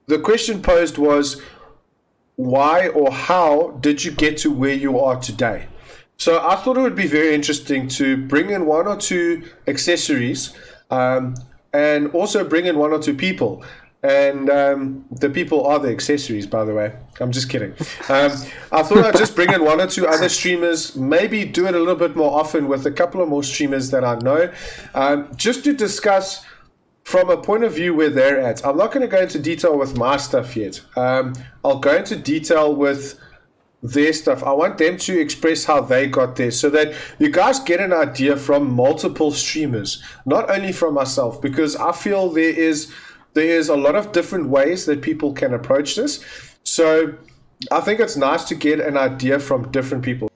the question posed was, why or how did you get to where you are today? So I thought it would be very interesting to bring in one or two accessories, and also bring in one or two people. And the people are the accessories, by the way. I'm just kidding. I thought I'd just bring in one or two other streamers, maybe do it a little bit more often with a couple of more streamers that I know, just to discuss from a point of view where they're at. I'm not going to go into detail with my stuff yet. I'll go into detail with their stuff. I want them to express how they got there so that you guys get an idea from multiple streamers, not only from myself, because I feel there is a lot of different ways that people can approach this. So I think it's nice to get an idea from different people.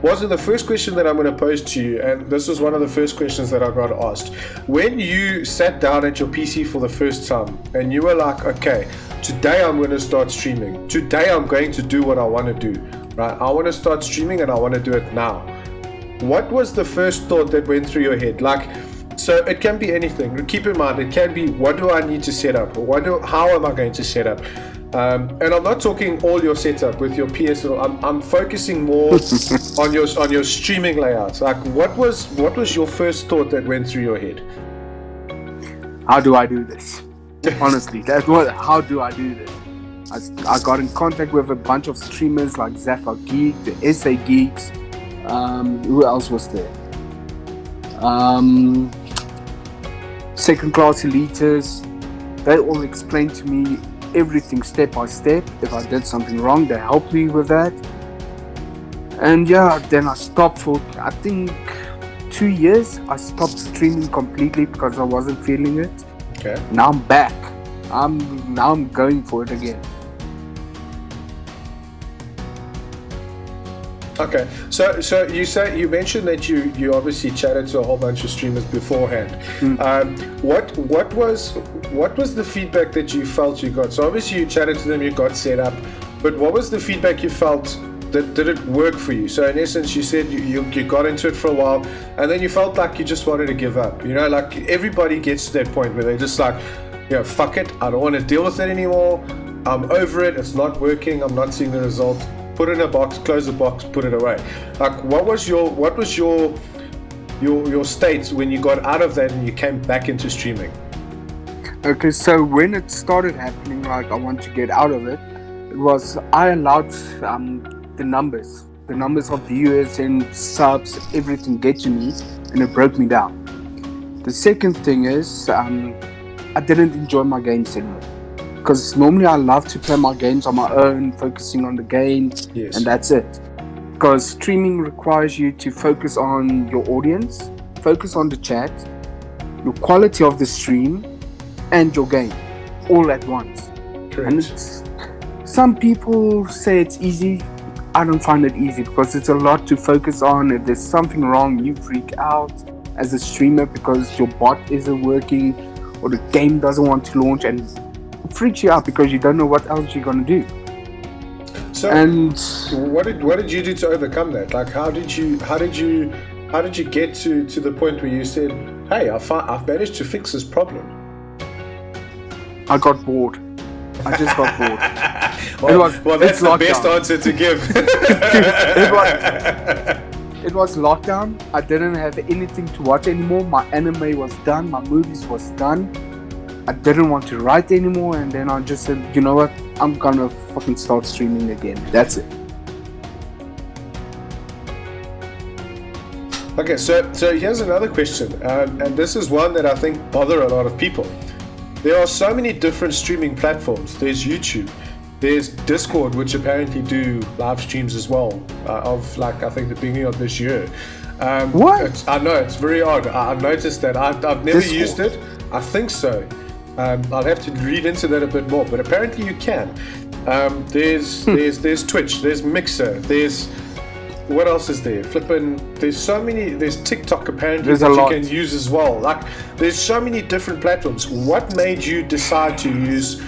Wasn't the first question that I'm going to pose to you, and this was one of the first questions that I got asked. When you sat down at your PC for the first time and you were like, okay, today I'm going to start streaming. Today I'm going to do what I want to do, right? I want to start streaming and I want to do it now. What was the first thought that went through your head? So it can be anything. Keep in mind, it can be, what do I need to set up? How am I going to set up? And I'm not talking all your setup with your PS. I'm focusing more on your streaming layouts. Like, what was your first thought that went through your head? How do I do this? Honestly, how do I do this? I got in contact with a bunch of streamers like Zaffa Geek, the SA Geeks. Who else was there? Second class eliters. They all explained to me everything step by step. If I did something wrong, they helped me with that. And yeah, then I stopped for, I think, 2 years. I stopped streaming completely because I wasn't feeling it. Okay. Now I'm back. Now I'm going for it again. Okay, so you mentioned that you obviously chatted to a whole bunch of streamers beforehand. What was the feedback that you felt you got? So obviously you chatted to them, you got set up, but what was the feedback you felt that did it work for you? So in essence, you said you got into it for a while, and then you felt like you just wanted to give up. You know, like everybody gets to that point where they're just like, fuck it, I don't want to deal with it anymore. I'm over it. It's not working. I'm not seeing the results. Put it in a box, close the box, put it away. Like, what was your state when you got out of that and you came back into streaming? Okay, so when it started happening, like I want to get out of it, it was I allowed the numbers of viewers and subs, everything get to me, and it broke me down. The second thing is I didn't enjoy my games anymore. Because normally I love to play my games on my own, focusing on the game, yes. And that's it. Because streaming requires you to focus on your audience, focus on the chat, your quality of the stream, and your game, all at once. Correct. And some people say it's easy. I don't find it easy because it's a lot to focus on. If there's something wrong, you freak out as a streamer because your bot isn't working or the game doesn't want to launch, and freaks you out because you don't know what else you're gonna do. So, and what did you do to overcome that? Like, how did you get to the point where you said, "Hey, I've managed to fix this problem"? I got bored. I just got bored. well, that's the best answer to give. It was lockdown. I didn't have anything to watch anymore. My anime was done. My movies was done. I didn't want to write anymore, and then I just said, you know what, I'm gonna fucking start streaming again. That's it. Okay, so here's another question, and this is one that I think bother a lot of people. There are so many different streaming platforms. There's YouTube, there's Discord, which apparently do live streams as well, of like, I think the beginning of this year. What? I know, it's very odd. I noticed that. I've never Discord. Used it. I think so. I'll have to read into that a bit more, but apparently you can. There's Twitch, there's Mixer, there's, what else is there? There's so many. There's TikTok apparently that you can use as well. Like, there's so many different platforms. What made you decide to use,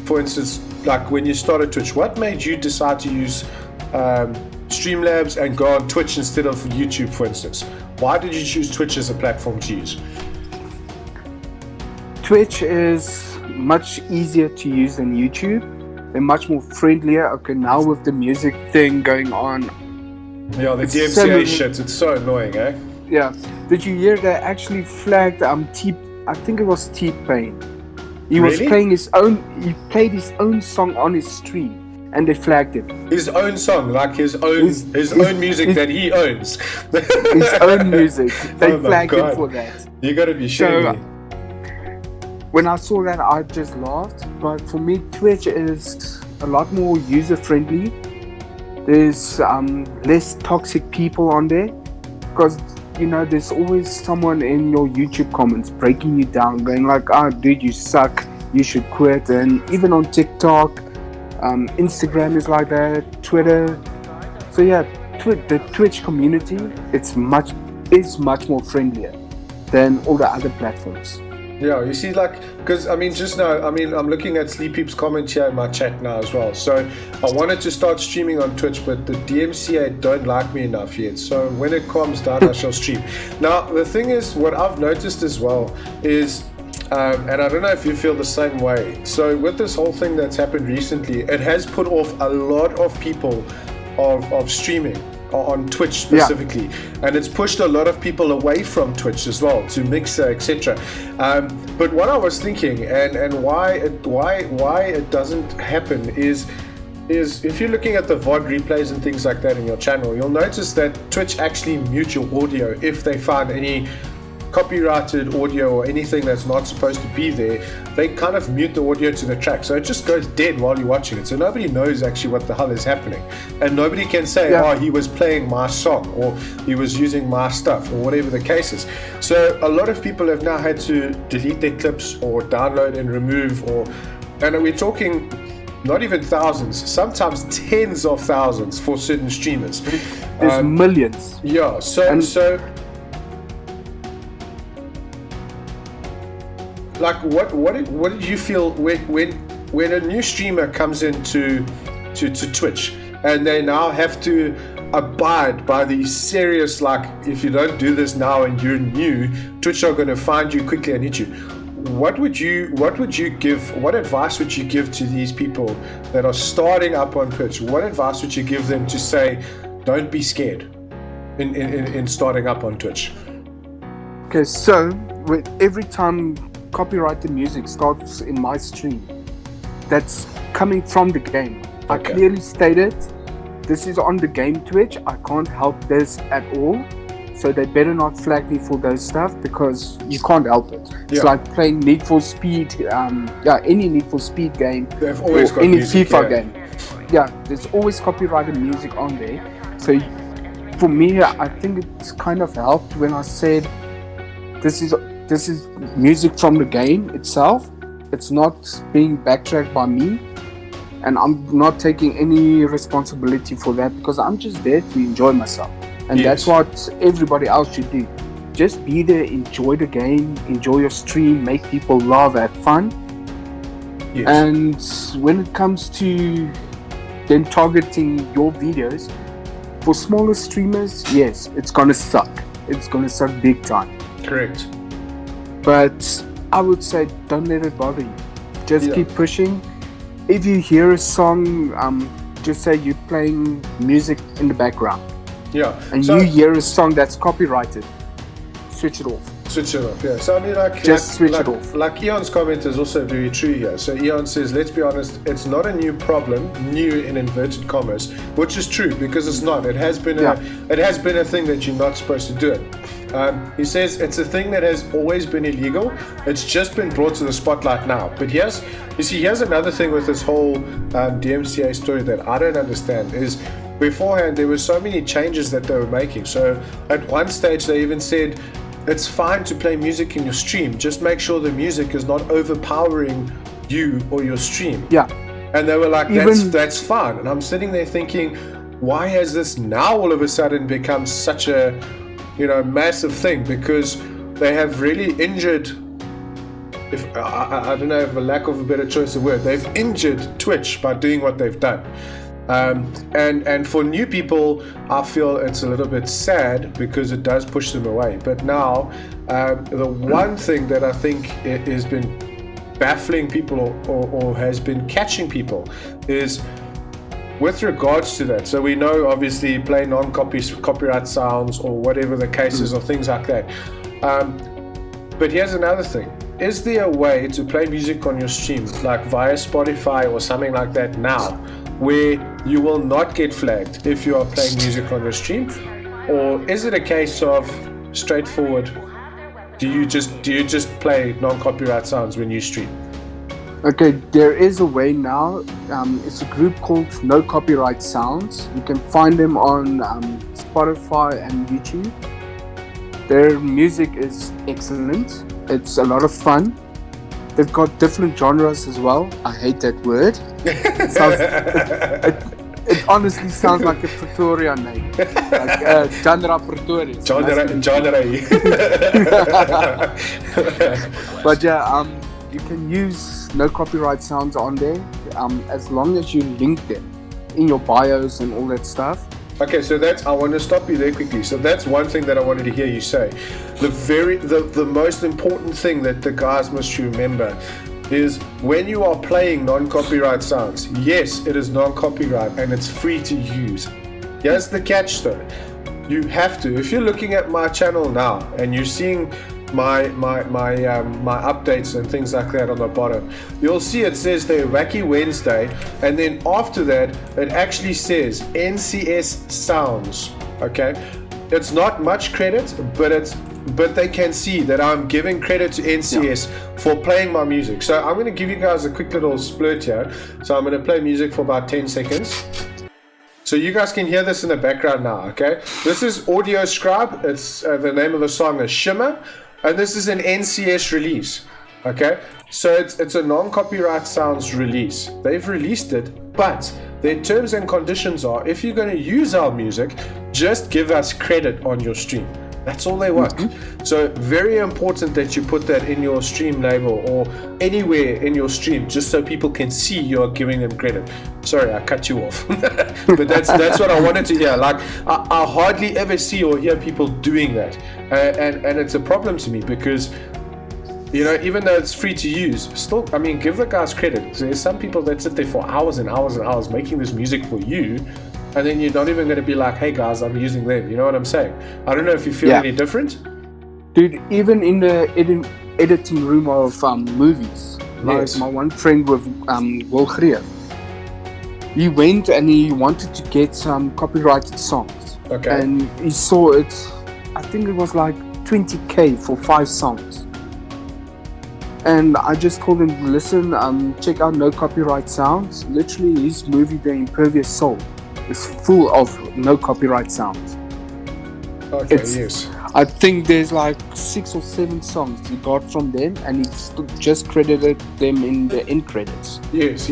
for instance, like when you started Twitch? What made you decide to use Streamlabs and go on Twitch instead of YouTube, for instance? Why did you choose Twitch as a platform to use? Twitch is much easier to use than YouTube. They're much more friendlier. Okay, now with the music thing going on. Yeah, the DMCA shit, it's so annoying, eh? Yeah. Did you hear they actually flagged I think it was T-Pain. He was playing he played his own song on his stream and they flagged him. His own song, like his own music that he owns. His own music. They flagged him for that. You gotta be shitting me. When I saw that, I just laughed. But for me, Twitch is a lot more user-friendly. There's less toxic people on there. Because, there's always someone in your YouTube comments breaking you down, going like, dude, you suck, you should quit. And even on TikTok, Instagram is like that, Twitter. So yeah, the Twitch community, is much more friendlier than all the other platforms. Yeah, you see, because just now, I'm looking at Sleep Peep's comment here in my chat now as well. So I wanted to start streaming on Twitch, but the DMCA don't like me enough yet. So when it calms down, I shall stream. Now, the thing is, what I've noticed as well is, and I don't know if you feel the same way. So with this whole thing that's happened recently, it has put off a lot of people of streaming on Twitch specifically, and it's pushed a lot of people away from Twitch as well to Mixer, etc. But what I was thinking, and why it doesn't happen is if you're looking at the VOD replays and things like that in your channel, you'll notice that Twitch actually mute your audio if they find any copyrighted audio or anything that's not supposed to be there. They kind of mute the audio to the track, so it just goes dead while you're watching it, so nobody knows actually what the hell is happening, and nobody can say he was playing my song or he was using my stuff or whatever the case is. So a lot of people have now had to delete their clips or download and remove, and we're talking not even thousands, sometimes tens of thousands for certain streamers. There's millions. Yeah, like what did you feel when a new streamer comes into Twitch and they now have to abide by these serious, like, if you don't do this now and you're new, Twitch are going to find you quickly and hit you? What advice would you give to these people that are starting up on Twitch? What advice would you give them to say, don't be scared in starting up on Twitch? Okay, so every time copyrighted music starts in my stream, that's coming from the game. I clearly stated this is on the game Twitch. I can't help this at all, so they better not flag me for those stuff, because you can't help it. It's like playing Need for Speed, any Need for Speed game, they've always got any music, FIFA game. Yeah, there's always copyrighted music on there. So for me, I think it's kind of helped when I said this is music from the game itself. It's not being backtracked by me, and I'm not taking any responsibility for that, because I'm just there to enjoy myself, and that's what everybody else should do. Just be there, enjoy the game, enjoy your stream, make people laugh, have fun. And when it comes to then targeting your videos for smaller streamers, yes, it's gonna suck. It's gonna suck big time. Correct. But I would say don't let it bother you. Just keep pushing. If you hear a song, just say you're playing music in the background. Yeah. And you hear a song that's copyrighted, switch it off. Switch it off, yeah. So switch it off. Like Eon's comment is also very true here. So Eon says, let's be honest, it's not a new problem, new in inverted commas, which is true, because it's not. It has been a thing that you're not supposed to do it. He says it's a thing that has always been illegal. It's just been brought to the spotlight now. But here's another thing with this whole DMCA story that I don't understand is, beforehand there were so many changes that they were making. So at one stage they even said it's fine to play music in your stream, just make sure the music is not overpowering you or your stream. Yeah. And they were like, that's fine. And I'm sitting there thinking, why has this now all of a sudden become such a massive thing? Because they have really injured, if I don't know, for lack of a better choice of word, they've injured Twitch by doing what they've done. And for new people, I feel it's a little bit sad because it does push them away. But now, the one thing that I think has been baffling people or has been catching people is with regards to that. So we know obviously play non-copyright sounds or whatever the case is or things like that. But here's another thing. Is there a way to play music on your stream, like via Spotify or something like that now, where you will not get flagged if you are playing music on your stream? Or is it a case of straightforward, do you just play non-copyright sounds when you stream? Okay, there is a way now. It's a group called No Copyright Sounds. You can find them on Spotify and YouTube. Their music is excellent. It's a lot of fun. They've got different genres as well. I hate that word. It honestly sounds like a Pretoria name. Like genre Pretoria. Genre. But yeah, you can use No Copyright Sounds on there as long as you link them in your bios and all that stuff. Okay, so I want to stop you there quickly. So that's one thing that I wanted to hear you say. The most important thing that the guys must remember is when you are playing non-copyright sounds, yes, it is non-copyright and it's free to use. Here's the catch though. You have to, if you're looking at my channel now and you're seeing my updates and things like that on the bottom, you'll see it says there Wacky Wednesday, and then after that it actually says NCS Sounds. Okay, it's not much credit, but they can see that I'm giving credit to NCS for playing my music. So I'm going to give you guys a quick little splurt here. So I'm going to play music for about 10 seconds. So you guys can hear this in the background now, okay? This is Audio Scribe. It's the name of the song is Shimmer, and this is an NCS release, okay? So it's a non-copyright sounds release. They've released it, but their terms and conditions are, if you're going to use our music, just give us credit on your stream. That's all they want. Mm-hmm. So very important that you put that in your stream label or anywhere in your stream, just so people can see you're giving them credit. Sorry, I cut you off. But that's what I wanted to hear. Like I hardly ever see or hear people doing that, and it's a problem to me because, you know, even though it's free to use, still, I mean, give the guys credit. There's some people that sit there for hours and hours and hours making this music for you, and then you're not even going to be like, hey guys, I'm using them. You know what I'm saying? I don't know if you feel any different. Dude, even in the editing room of movies, like my one friend with Will Greer, he went and he wanted to get some copyrighted songs. Okay. And he saw it, I think it was like 20k for 5 songs. And I just told him, listen, check out No Copyright Sounds. Literally, his movie, The Impervious Soul, is full of no copyright sounds. Okay, yes. I think there's like 6 or 7 songs he got from them, and he just credited them in the end credits. Yes.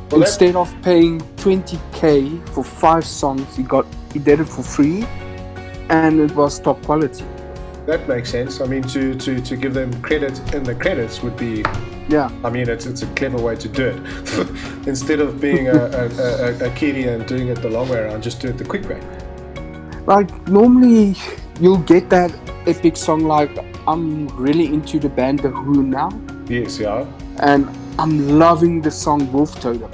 Well, instead of paying 20k for 5 songs, he did it for free, and it was top quality. That makes sense. I mean, to give them credit in the credits would be, I mean, it's a clever way to do it. Instead of being a kiddie and doing it the long way around, just do it the quick way. Like normally, you'll get that epic song like I'm really into the band The Who now. Yes, yeah. And I'm loving the song Wolf Totem,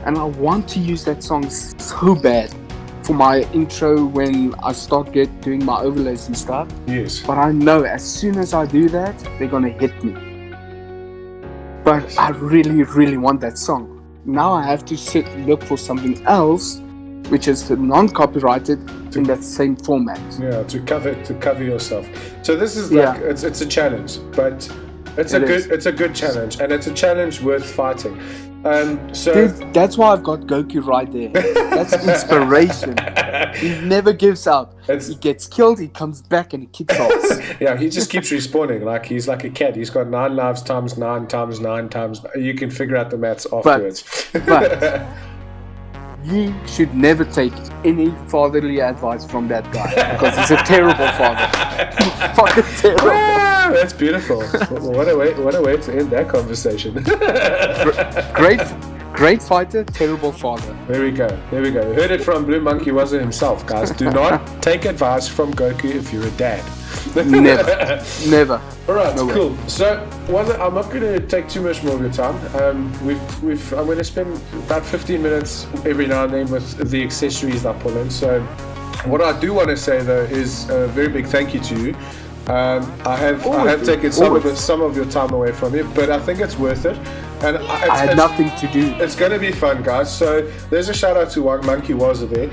and I want to use that song so bad for my intro when I start doing my overlays and stuff. Yes. But I know as soon as I do that, they're gonna hit me. But I really, really want that song. Now I have to look for something else, which is non-copyrighted in that same format. Yeah, to cover yourself. So this is like it's a challenge, but it's a good challenge, and it's a challenge worth fighting. So dude, that's why I've got Goku right there. That's inspiration. He never gives up. He gets killed, he comes back, and he kicks ass. Yeah, he just keeps respawning. Like he's like a cat. He's got 9 lives times 9 times 9 times. You can figure out the maths afterwards. But you should never take any fatherly advice from that guy, because he's a terrible father. Fucking terrible. That's beautiful. What a way to end that conversation. Great fighter, terrible father. There we go. There we go. You heard it from BlueMonkeyWazza himself, guys. Do not take advice from Goku if you're a dad. Never. Never. All right, No way. cool. So, Wazza, I'm not going to take too much more of your time. I'm going to spend about 15 minutes every now and then with the accessories I pull in. So, what I do want to say though is a very big thank you to you. I have taken some of your time away from you, but I think it's worth it. And I had nothing to do. It's going to be fun, guys. So there's a shout out to MonkeyWazza there.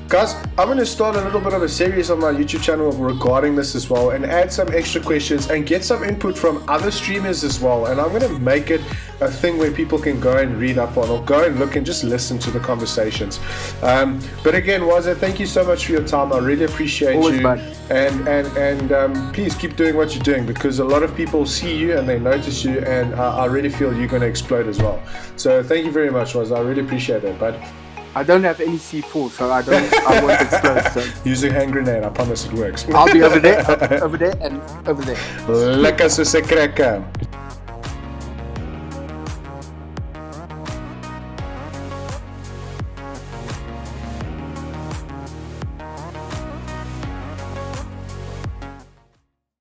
Guys, I'm going to start a little bit of a series on my YouTube channel regarding this as well, and add some extra questions and get some input from other streamers as well. And I'm going to make it a thing where people can go and read up on, or go and look and just listen to the conversations. But again, Wazza, thank you so much for your time. I really appreciate Always, you. bud. And please keep doing what you're doing, because a lot of people see you and they notice you, and I really feel you're going to explode as well. So thank you very much, Wazza. I really appreciate it, bud. I don't have any C4, so I won't explode. So Use a hand grenade. I promise it works. I'll be over there, and over there. Lekker soos 'n krekker.